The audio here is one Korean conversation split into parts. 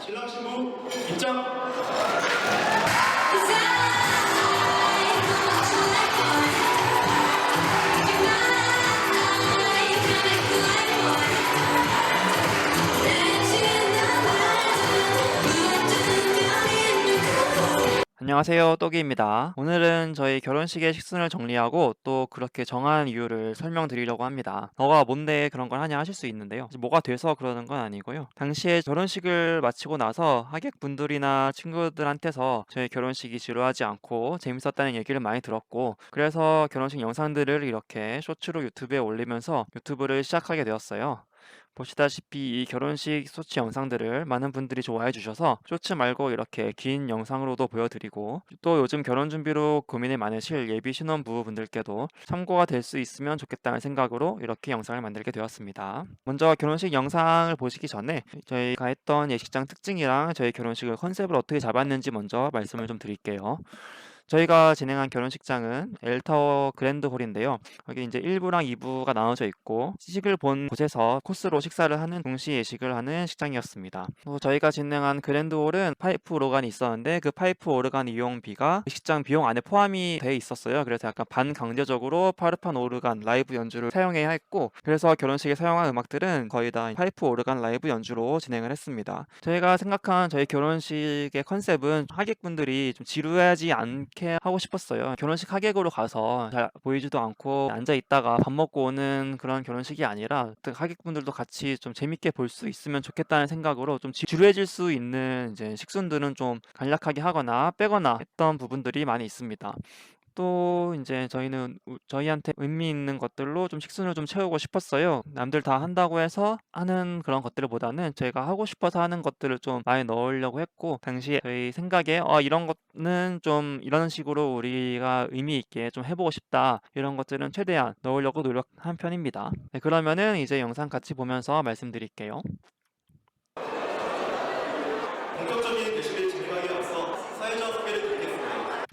신랑 신부 입장. 안녕하세요, 또기입니다. 오늘은 저희 결혼식의 식순을 정리하고 또 그렇게 정한 이유를 설명드리려고 합니다. 너가 뭔데 그런 걸 하냐 하실 수 있는데요. 뭐가 돼서 그러는 건 아니고요. 당시에 결혼식을 마치고 나서 하객분들이나 친구들한테서 저희 결혼식이 지루하지 않고 재밌었다는 얘기를 많이 들었고, 그래서 결혼식 영상들을 이렇게 쇼츠로 유튜브에 올리면서 유튜브를 시작하게 되었어요. 보시다시피 이 결혼식 쇼츠 영상들을 많은 분들이 좋아해 주셔서 쇼츠 말고 이렇게 긴 영상으로도 보여드리고, 또 요즘 결혼 준비로 고민이 많으실 예비 신혼부부분들께도 참고가 될 수 있으면 좋겠다는 생각으로 이렇게 영상을 만들게 되었습니다. 먼저 결혼식 영상을 보시기 전에 저희가 했던 예식장 특징이랑 저희 결혼식을 컨셉을 어떻게 잡았는지 먼저 말씀을 좀 드릴게요. 저희가 진행한 결혼식장은 엘타워 그랜드 홀인데요. 여기 이제 1부랑 2부가 나눠져 있고, 시식을 본 곳에서 코스로 식사를 하는 동시 예식을 하는 식장이었습니다. 저희가 진행한 그랜드 홀은 파이프 오르간이 있었는데, 그 파이프 오르간 이용비가 식장 비용 안에 포함이 돼 있었어요. 그래서 약간 반강제적으로 파르판 오르간 라이브 연주를 사용해야 했고, 그래서 결혼식에 사용한 음악들은 거의 다 파이프 오르간 라이브 연주로 진행을 했습니다. 저희가 생각한 저희 결혼식의 컨셉은 하객분들이 좀 지루하지 않게 하고 싶었어요. 결혼식 하객으로 가서 잘 보이지도 않고 앉아 있다가 밥 먹고 오는 그런 결혼식이 아니라 하객분들도 같이 좀 재밌게 볼 수 있으면 좋겠다는 생각으로 좀 지루해질 수 있는 이제 식순들은 좀 간략하게 하거나 빼거나 했던 부분들이 많이 있습니다. 또 이제 저희는 저희한테 의미 있는 것들로 좀 식순을 좀 채우고 싶었어요. 남들 다 한다고 해서 하는 그런 것들보다는 저희가 하고 싶어서 하는 것들을 좀 많이 넣으려고 했고, 당시에 저희 생각에 이런 거는 좀 이런 식으로 우리가 의미 있게 좀 해보고 싶다, 이런 것들은 최대한 넣으려고 노력한 편입니다. 네, 그러면은 이제 영상 같이 보면서 말씀드릴게요. 본격적인 대식을 진행하기에 앞서 사회자 소개를 드리겠습니다.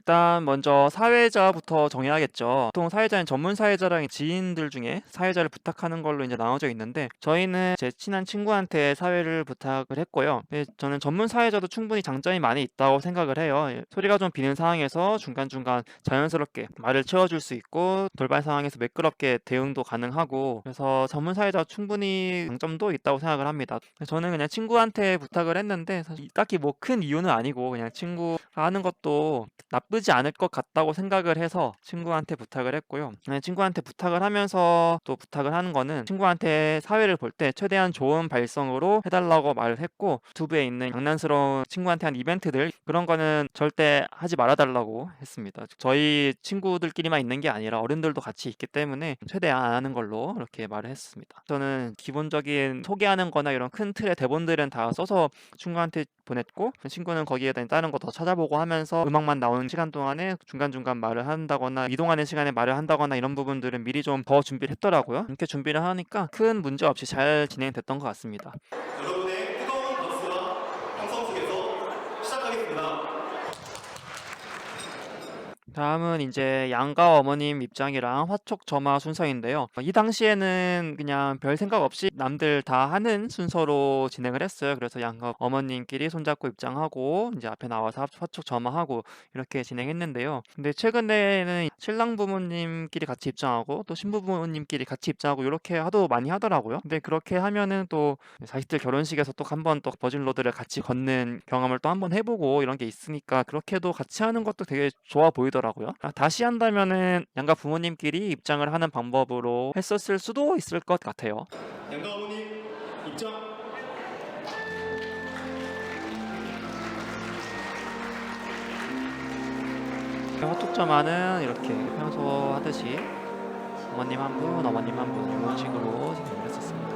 일단 먼저 사회자부터 정해야겠죠. 보통 사회자는 전문 사회자랑 지인들 중에 사회자를 부탁하는 걸로 이제 나눠져 있는데, 저희는 제 친한 친구한테 사회를 부탁을 했고요. 저는 전문 사회자도 충분히 장점이 많이 있다고 생각을 해요. 소리가 좀 비는 상황에서 중간중간 자연스럽게 말을 채워줄 수 있고, 돌발 상황에서 매끄럽게 대응도 가능하고, 그래서 전문 사회자 충분히 장점도 있다고 생각을 합니다. 저는 그냥 친구한테 부탁을 했는데, 사실 딱히 뭐 큰 이유는 아니고 그냥 친구가 하는 것도 나쁘지 않을 것 같다고 생각을 해서 친구한테 부탁을 했고요. 친구한테 부탁을 하면서 또 부탁을 하는 거는, 친구한테 사회를 볼 때 최대한 좋은 발성으로 해달라고 말을 했고, 유튜브에 있는 장난스러운 친구한테 한 이벤트들, 그런 거는 절대 하지 말아달라고 했습니다. 저희 친구들끼리만 있는 게 아니라 어른들도 같이 있기 때문에 최대한 안 하는 걸로 이렇게 말을 했습니다. 저는 기본적인 소개하는 거나 이런 큰 틀의 대본들은 다 써서 친구한테 보냈고, 친구는 거기에 다른 거 더 찾아보고 하면서 음악만 나오는 시간 동안에 중간중간 말을 한다거나 이동하는 시간에 말을 한다거나 이런 부분들은 미리 좀 더 준비를 했더라고요. 이렇게 준비를 하니까 큰 문제 없이 잘 진행됐던 것 같습니다. 여러분의 뜨거운 박수와 함성 속에서 시작하겠습니다. 다음은 이제 양가 어머님 입장이랑 화촉점화 순서인데요. 이 당시에는 그냥 별 생각 없이 남들 다 하는 순서로 진행을 했어요. 그래서 양가 어머님끼리 손잡고 입장하고 이제 앞에 나와서 화촉점화하고 이렇게 진행했는데요. 근데 최근에는 신랑 부모님끼리 같이 입장하고 또 신부 부모님끼리 같이 입장하고 이렇게 하도 많이 하더라고요. 근데 그렇게 하면은 또 자식들 결혼식에서 또 한 번 또 버진로드를 같이 걷는 경험을 또 한 번 해보고 이런 게 있으니까, 그렇게도 같이 하는 것도 되게 좋아 보이더라고요. 다시 한다면은 양가 부모님끼리 입장을 하는 방법으로 했었을 수도 있을 것 같아요. 양가 어머님 입장. 화촉점화는 이렇게 평소 하듯이 어머님 한 분, 어머님 한 분 이런 식으로 진행을 했었습니다.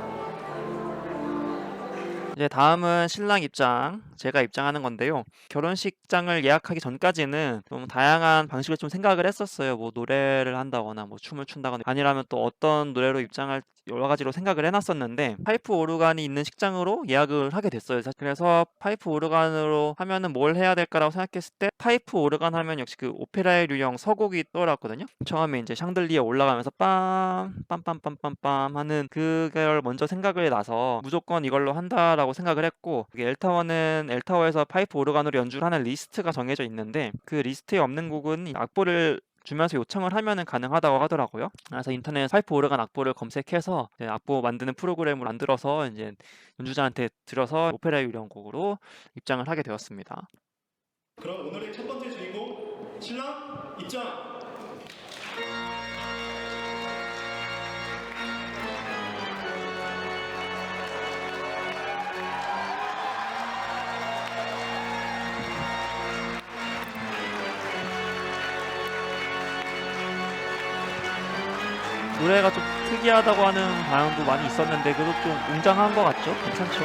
이제 다음은 신랑 입장, 제가 입장하는 건데요. 결혼식장을 예약하기 전까지는 좀 다양한 방식을 좀 생각을 했었어요. 뭐 노래를 한다거나 뭐 춤을 춘다거나, 아니라면 또 어떤 노래로 입장할 여러 가지로 생각을 해놨었는데 파이프 오르간이 있는 식장으로 예약을 하게 됐어요. 그래서 파이프 오르간으로 하면은 뭘 해야 될까라고 생각했을 때 파이프 오르간 하면 역시 그 오페라의 유형 서곡이 떠올랐거든요. 처음에 이제 샹들리에 올라가면서 빰빰빰빰빰빰 하는 그걸 먼저 생각을 나서 무조건 이걸로 한다라고 생각을 했고, 엘타워는 엘타워에서 파이프 오르간으로 연주를 하는 리스트가 정해져 있는데 그 리스트에 없는 곡은 악보를 주면서 요청을 하면은 가능하다고 하더라고요. 그래서 인터넷 파이프 오르간 악보를 검색해서 이제 악보 만드는 프로그램을 만들어서 이제 연주자한테 들어서 오페라 유령곡으로 입장을 하게 되었습니다. 그럼 오늘의 첫 번째 주인공 신랑 입장. 노래가 좀 특이하다고 하는 반응도 많이 있었는데 그래도 좀 웅장한 것 같죠? 괜찮죠?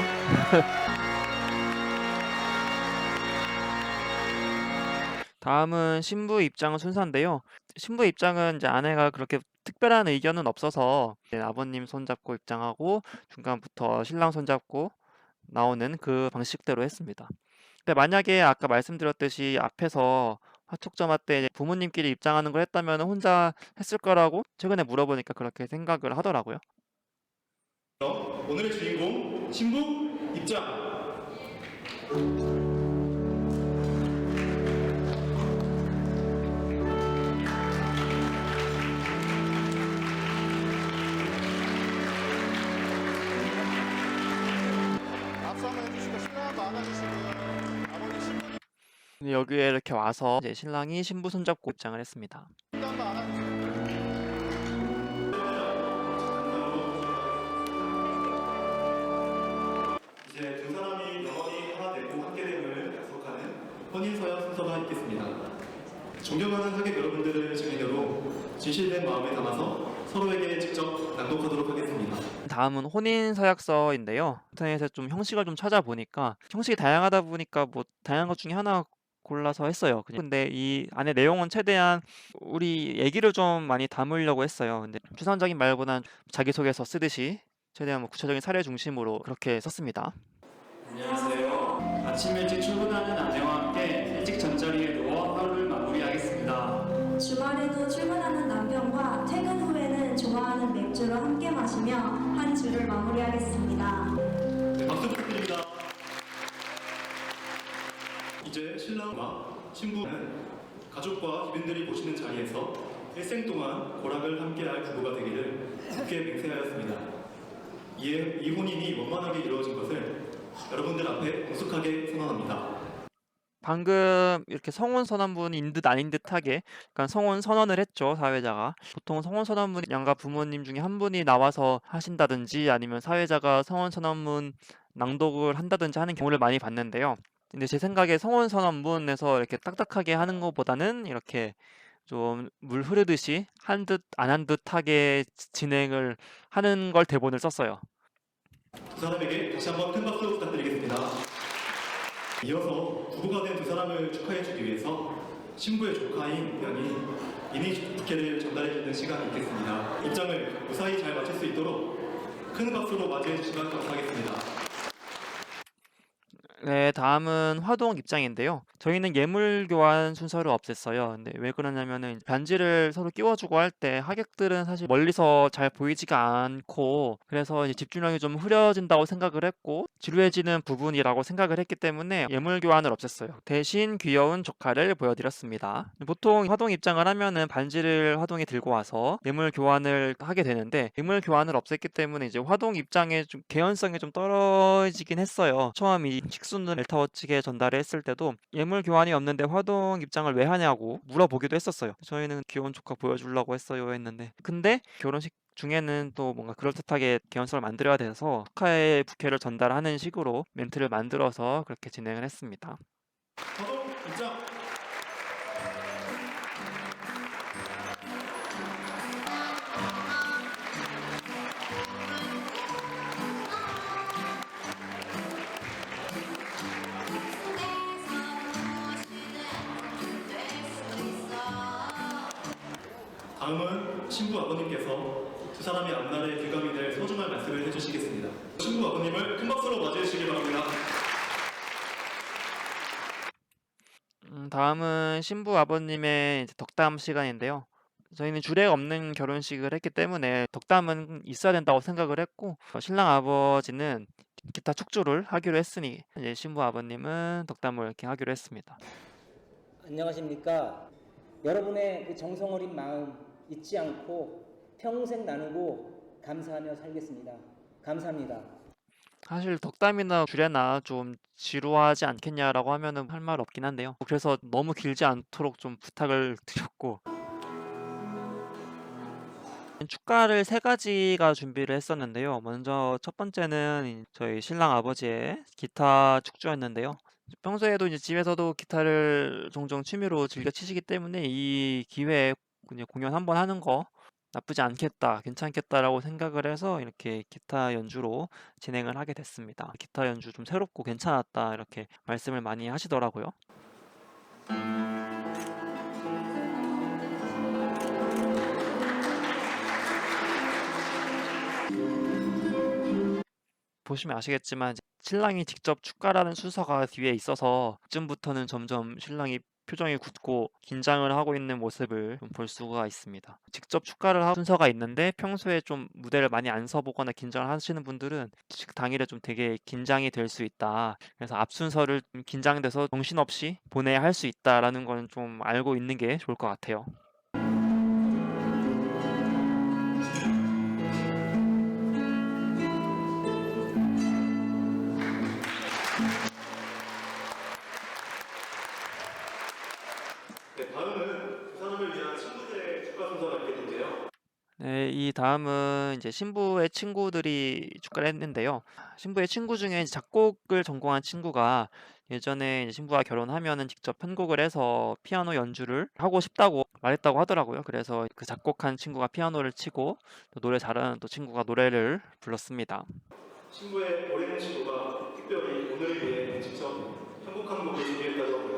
다음은 신부 입장 순서인데요. 신부 입장은 이제 아내가 그렇게 특별한 의견은 없어서 이제 아버님 손잡고 입장하고 중간부터 신랑 손잡고 나오는 그 방식대로 했습니다. 근데 만약에 아까 말씀드렸듯이 앞에서 화촉점화 때 이제 부모님끼리 입장하는 걸 했다면 혼자 했을 거라고 최근에 물어보니까 그렇게 생각을 하더라고요. 그럼 오늘의 주인공 신부 입장. 앞서 한번 해주시고 신랑도 안아주시고요. 아버지 신부님 근데 여기에 이렇게 와서 이제 신랑이 신부 손잡고 입장을 했습니다. 한번 안아주시고. 이제 두 사람이 영원히 하나 되고 함께 됨을 약속하는 혼인서약 순서가 있겠습니다. 존경하는 하객 여러분들을 증인으로 진실된 마음을 담아서 서로에게 직접 낭독하도록 하겠습니다. 다음은 혼인 서약서인데요. 인터넷에 좀 형식을 좀 찾아보니까 형식이 다양하다 보니까 뭐 다양한 것 중에 하나 골라서 했어요. 근데 이 안에 내용은 최대한 우리 얘기를 좀 많이 담으려고 했어요. 근데 추상적인 말보다는 자기소개서 쓰듯이 최대한 뭐 구체적인 사례 중심으로 그렇게 썼습니다. 안녕하세요. 아침 일찍 출근하는 아내와 함께 일찍 잠자리에 누워 하루를 마무리하겠습니다. 주말에도 출근하는 남편과 퇴근 후에는 좋아하는 맥주를 함께 마시며 한 주를 마무리하겠습니다. 네, 박수 부탁드립니다. 이제 신랑과 신부는 가족과 이분들이 보시는 자리에서 일생 동안 고락을 함께할 부부가 되기를 굳게 맹세하였습니다. 이에 이 혼인이 원만하게 이루어진 것을 여러분들 앞에 공숙하게 선언합니다. 방금 이렇게 성혼 선언문인 듯 아닌 듯하게 약간 성혼 선언을 했죠, 사회자가. 보통 성혼 선언문 양가 부모님 중에 한 분이 나와서 하신다든지 아니면 사회자가 성혼 선언문 낭독을 한다든지 하는 경우를 많이 봤는데요. 근데 제 생각에 성혼 선언문에서 이렇게 딱딱하게 하는 것보다는 이렇게 좀 물 흐르듯이 한 듯 안 한 듯하게 진행을 하는 걸 대본을 썼어요. 두 사람에게 다시 한번 큰 박수 부탁드리겠습니다. 이어서 부부가 된 두 사람을 축하해주기 위해서 신부의 조카인 양이 이니 부케를 전달해주는 시간이 있겠습니다. 입장을 무사히 잘 마칠 수 있도록 큰 박수로 맞이해주시면 감사하겠습니다. 네, 다음은 화동 입장인데요. 저희는 예물 교환 순서를 없앴어요. 근데 왜 그러냐면은 반지를 서로 끼워주고 할 때 하객들은 사실 멀리서 잘 보이지가 않고 그래서 이제 집중력이 좀 흐려진다고 생각을 했고 지루해지는 부분이라고 생각을 했기 때문에 예물 교환을 없앴어요. 대신 귀여운 조카를 보여드렸습니다. 보통 화동 입장을 하면은 반지를 화동에 들고 와서 예물 교환을 하게 되는데 예물 교환을 없앴기 때문에 이제 화동 입장의 좀 개연성이 좀 떨어지긴 했어요. 처음 이 식순을 엘타워 측에 전달을 했을 때도 예물 교환이 없는데 화동 입장을 왜 하냐고 물어보기도 했었어요. 저희는 귀여운 조카 보여주려고 했어요 했는데 근데 결혼식 중에는 또 뭔가 그럴듯하게 개연성을 만들어야 돼서 축하의 부케를 전달하는 식으로 멘트를 만들어서 그렇게 진행을 했습니다. 화동 입장. 다음은 신부 아버님께서 두 두 사람의 앞날에 귀감이 될 소중한 말씀을 해주시겠습니다. 신부 아버님을 큰 박수로 맞이해 주시기 바랍니다. 다음은 신부 아버님의 이제 덕담 시간인데요. 저희는 주례가 없는 결혼식을 했기 때문에 덕담은 있어야 된다고 생각을 했고, 신랑 아버지는 기타 축주를 하기로 했으니 이제 신부 아버님은 덕담을 이렇게 하기로 했습니다. 안녕하십니까. 여러분의 그 정성 어린 마음 잊지 않고 평생 나누고 감사하며 살겠습니다. 감사합니다. 사실 덕담이나 주례나 좀 지루하지 않겠냐라고 하면은 할 말 없긴 한데요. 그래서 너무 길지 않도록 좀 부탁을 드렸고, 축가를 3가지가 준비를 했었는데요. 먼저 첫 번째는 저희 신랑 아버지의 기타 축주였는데요. 평소에도 이제 집에서도 기타를 종종 취미로 즐겨 치시기 때문에 이 기회에 그냥 공연 한번 하는 거 나쁘지 않겠다, 괜찮겠다라고 생각을 해서 이렇게 기타 연주로 진행을 하게 됐습니다. 기타 연주 좀 새롭고 괜찮았다 이렇게 말씀을 많이 하시더라고요. 보시면 아시겠지만 신랑이 직접 축가라는 순서가 뒤에 있어서 그쯤부터는 점점 신랑이 표정이 굳고 긴장을 하고 있는 모습을 좀 볼 수가 있습니다. 직접 축가를 할 순서가 있는데 평소에 좀 무대를 많이 안 서보거나 긴장을 하시는 분들은 당일에 좀 되게 긴장이 될 수 있다. 그래서 앞 순서를 좀 긴장돼서 정신없이 보내야 할 수 있다라는 건 좀 알고 있는 게 좋을 것 같아요. 네, 다음은 두 사람을 위한 친구들의 축가 순서가 있겠는데요. 네, 이 다음은 이제 신부의 친구들이 축가를 했는데요. 신부의 친구 중에 작곡을 전공한 친구가 예전에 이제 신부와 결혼하면은 직접 편곡을 해서 피아노 연주를 하고 싶다고 말했다고 하더라고요. 그래서 그 작곡한 친구가 피아노를 치고 또 노래 잘하는 또 친구가 노래를 불렀습니다. 신부의 오래된 친구가 특별히 오늘을 위해 직접 편곡한 곡을 준비했다고 합니다.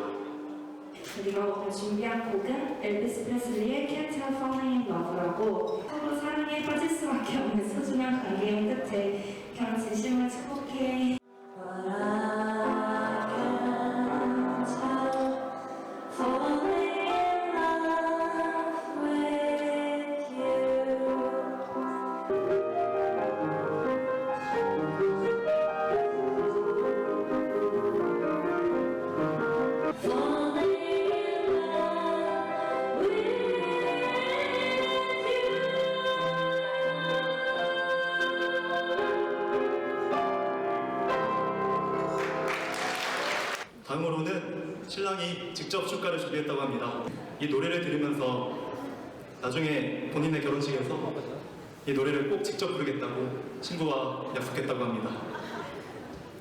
우리가 오늘 준비한 곡은 엘비스 프레슬리의 Can't Help Falling in Love라고 서로 사랑에 빠질 수밖에 없는 소중한 관계의 끝에 그런 진심을 축복해. But I can't help falling in love with you. Falling 다음으로는 신랑이 직접 축가를 준비했다고 합니다. 이 노래를 들으면서 나중에 본인의 결혼식에서 이 노래를 꼭 직접 부르겠다고 신부와 약속했다고 합니다.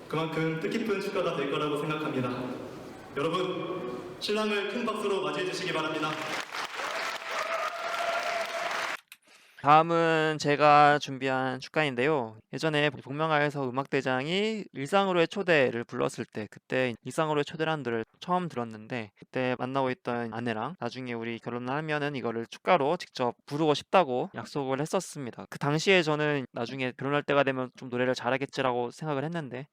그만큼 뜻깊은 축가가 될 거라고 생각합니다. 여러분, 신랑을 큰 박수로 맞이해 주시기 바랍니다. 다음은 제가 준비한 축가인데요. 예전에 복명가에서 음악대장이 일상으로의 초대를 불렀을 때 그때 일상으로의 초대라는 노래를 처음 들었는데 그때 만나고 있던 아내랑 나중에 우리 결혼을 하면은 이거를 축가로 직접 부르고 싶다고 약속을 했었습니다. 그 당시에 저는 나중에 결혼할 때가 되면 좀 노래를 잘하겠지라고 생각을 했는데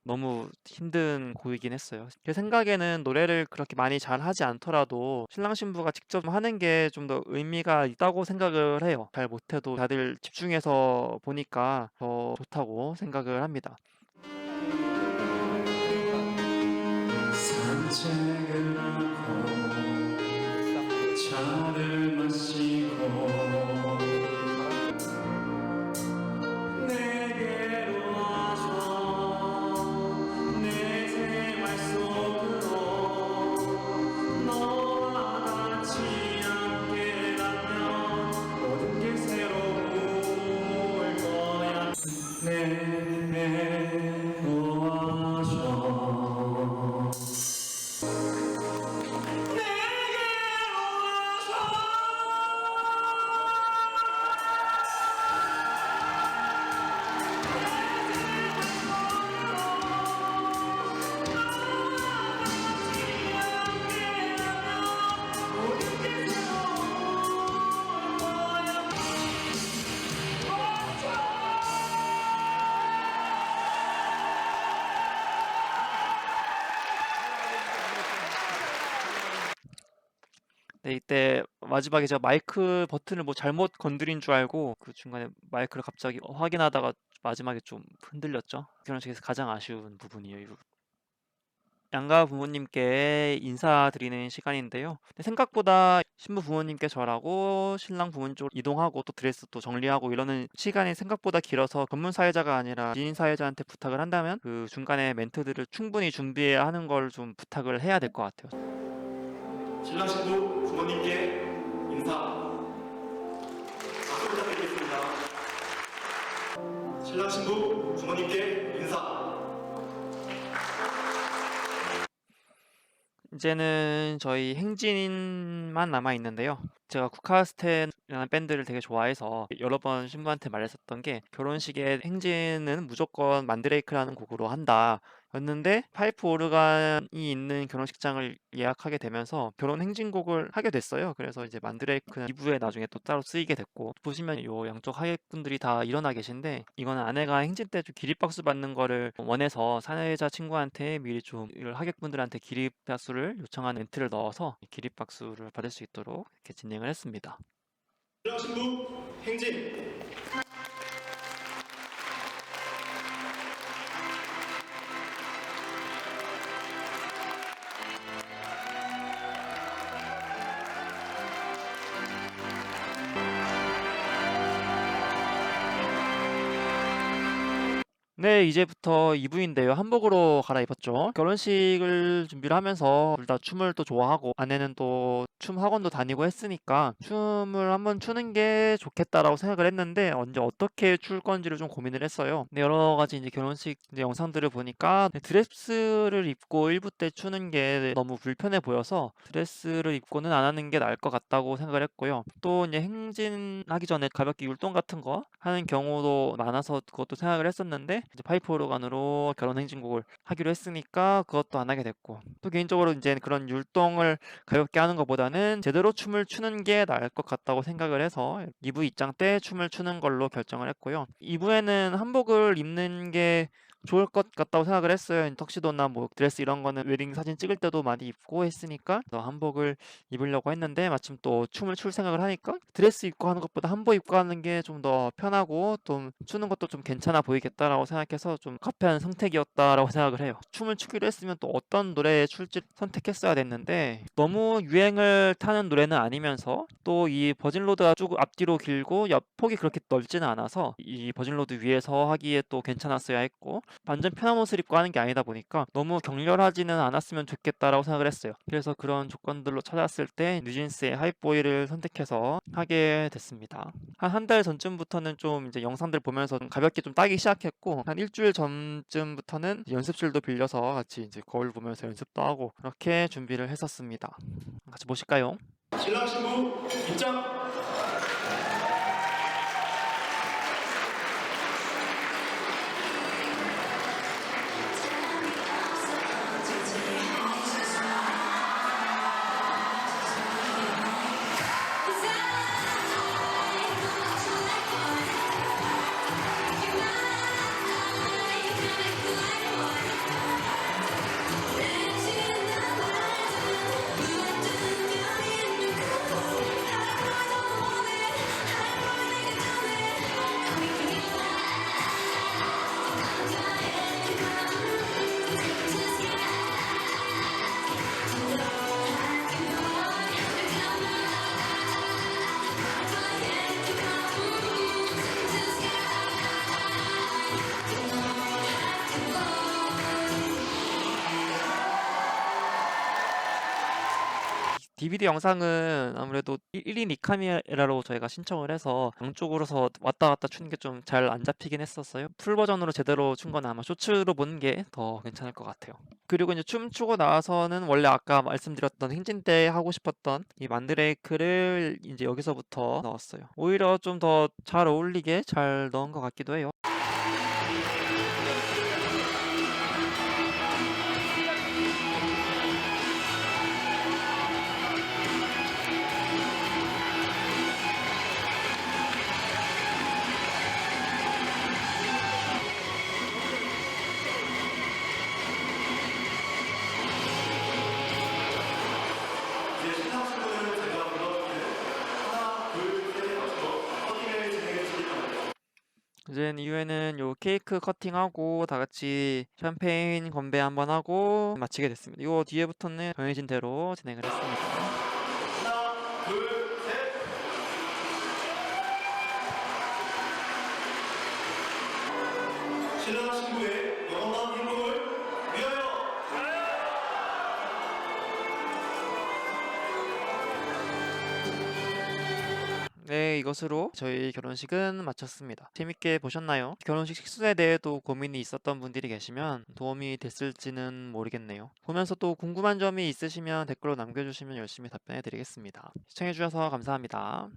너무 힘든 곡이긴 했어요. 제 생각에는 노래를 그렇게 많이 잘하지 않더라도 신랑 신부가 직접 하는 게 좀 더 의미가 있다고 생각을 해요. 잘 못해도 다들 집중해서 보니까 더 좋다고 생각을 합니다. 산책을 하고 차를 마시고 내게로 와줘 내 생활 속으로 너와 같이 함께 가면 모든 게 새로울 거야 내 네, 이때 마지막에 제가 마이크 버튼을 뭐 잘못 건드린 줄 알고 그 중간에 마이크를 갑자기 확인하다가 마지막에 좀 흔들렸죠. 결혼식에서 가장 아쉬운 부분이에요, 이 부분. 양가 부모님께 인사드리는 시간인데요. 근데 생각보다 신부 부모님께 절하고 신랑 부모님 쪽으로 이동하고 또 드레스 또 정리하고 이러는 시간이 생각보다 길어서 전문 사회자가 아니라 지인 사회자한테 부탁을 한다면 그 중간에 멘트들을 충분히 준비해야 하는 걸 좀 부탁을 해야 될 것 같아요. 신랑 신부 부모님께 인사. 박수 부탁드리겠습니다. 신랑 신부 부모님께 인사. 이제는 저희 행진만 남아 있는데요. 제가 국카스텐이라는 밴드를 되게 좋아해서 여러 번 신부한테 말했었던 게 결혼식에 행진은 무조건 만드레이크라는 곡으로 한다. 였는데 파이프 오르간이 있는 결혼식장을 예약하게 되면서 결혼 행진곡을 하게 됐어요. 그래서 이제 만드레이크는 2부에 나중에 또 따로 쓰이게 됐고 보시면 요 양쪽 하객분들이 다 일어나 계신데 이거는 아내가 행진 때 좀 기립박수 받는 거를 원해서 사회자 친구한테 미리 좀 하객분들한테 기립박수를 요청하는 멘트를 넣어서 기립박수를 받을 수 있도록 이렇게 진행을 했습니다. 신랑 신부 행진. 네, 이제부터 2부인데요. 한복으로 갈아입었죠. 결혼식을 준비를 하면서 둘 다 춤을 또 좋아하고 아내는 또 춤 학원도 다니고 했으니까 춤을 한번 추는 게 좋겠다라고 생각을 했는데 언제 어떻게 출 건지를 좀 고민을 했어요. 근데 여러 가지 이제 결혼식 이제 영상들을 보니까 드레스를 입고 1부 때 추는 게 너무 불편해 보여서 드레스를 입고는 안 하는 게 나을 것 같다고 생각을 했고요. 또 이제 행진하기 전에 가볍게 율동 같은 거 하는 경우도 많아서 그것도 생각을 했었는데 이제 파이프 오르간으로 결혼 행진곡을 하기로 했으니까 그것도 안 하게 됐고 또 개인적으로 이제 그런 율동을 가볍게 하는 것보다는 제대로 춤을 추는 게 나을 것 같다고 생각을 해서 2부 입장 때 춤을 추는 걸로 결정을 했고요. 2부에는 한복을 입는 게 좋을 것 같다고 생각을 했어요. 턱시도나 뭐 드레스 이런 거는 웨딩 사진 찍을 때도 많이 입고 했으니까 한복을 입으려고 했는데 마침 또 춤을 출 생각을 하니까 드레스 입고 하는 것보다 한복 입고 하는 게 좀 더 편하고 좀 추는 것도 좀 괜찮아 보이겠다라고 생각해서 좀 카페한 선택이었다라고 생각을 해요. 춤을 추기로 했으면 또 어떤 노래에 출지 선택했어야 됐는데 너무 유행을 타는 노래는 아니면서 또 이 버진로드가 쭉 앞뒤로 길고 옆폭이 그렇게 넓지는 않아서 이 버진로드 위에서 하기에 또 괜찮았어야 했고 완전 편한 옷을 입고 하는 게 아니다 보니까 너무 격렬하지는 않았으면 좋겠다라고 생각을 했어요. 그래서 그런 조건들로 찾았을 때 뉴진스의 하이보이를 선택해서 하게 됐습니다. 한 달 전쯤부터는 좀 이제 영상들 보면서 가볍게 좀 따기 시작했고 한 일주일 전쯤부터는 연습실도 빌려서 같이 이제 거울 보면서 연습도 하고 그렇게 준비를 했었습니다. 같이 보실까요? 신랑 신부 입장. DVD 영상은 아무래도 1인 2카메라로 저희가 신청을 해서 양쪽으로서 왔다 갔다 추는 게 좀 잘 안 잡히긴 했었어요. 풀 버전으로 제대로 춘 건 아마 쇼츠로 보는 게 더 괜찮을 것 같아요. 그리고 이제 춤추고 나서는 원래 아까 말씀드렸던 행진 때 하고 싶었던 이 만드레이크를 이제 여기서부터 넣었어요. 오히려 좀 더 잘 어울리게 잘 넣은 것 같기도 해요. 이제 신랑 신부는 제가 이후에는 요 케이크 커팅하고 다 같이 샴페인 건배 한번 하고 마치게 됐습니다. 요 뒤에부터는 정해진 대로 진행을 했습니다. 하나, 둘, 셋. 신랑 신부의 영원한 행복을 위하여. 네, 이것으로 저희 결혼식은 마쳤습니다. 재밌게 보셨나요? 결혼식 식순에 대해도 고민이 있었던 분들이 계시면 도움이 됐을지는 모르겠네요. 보면서 또 궁금한 점이 있으시면 댓글로 남겨주시면 열심히 답변해 드리겠습니다. 시청해주셔서 감사합니다.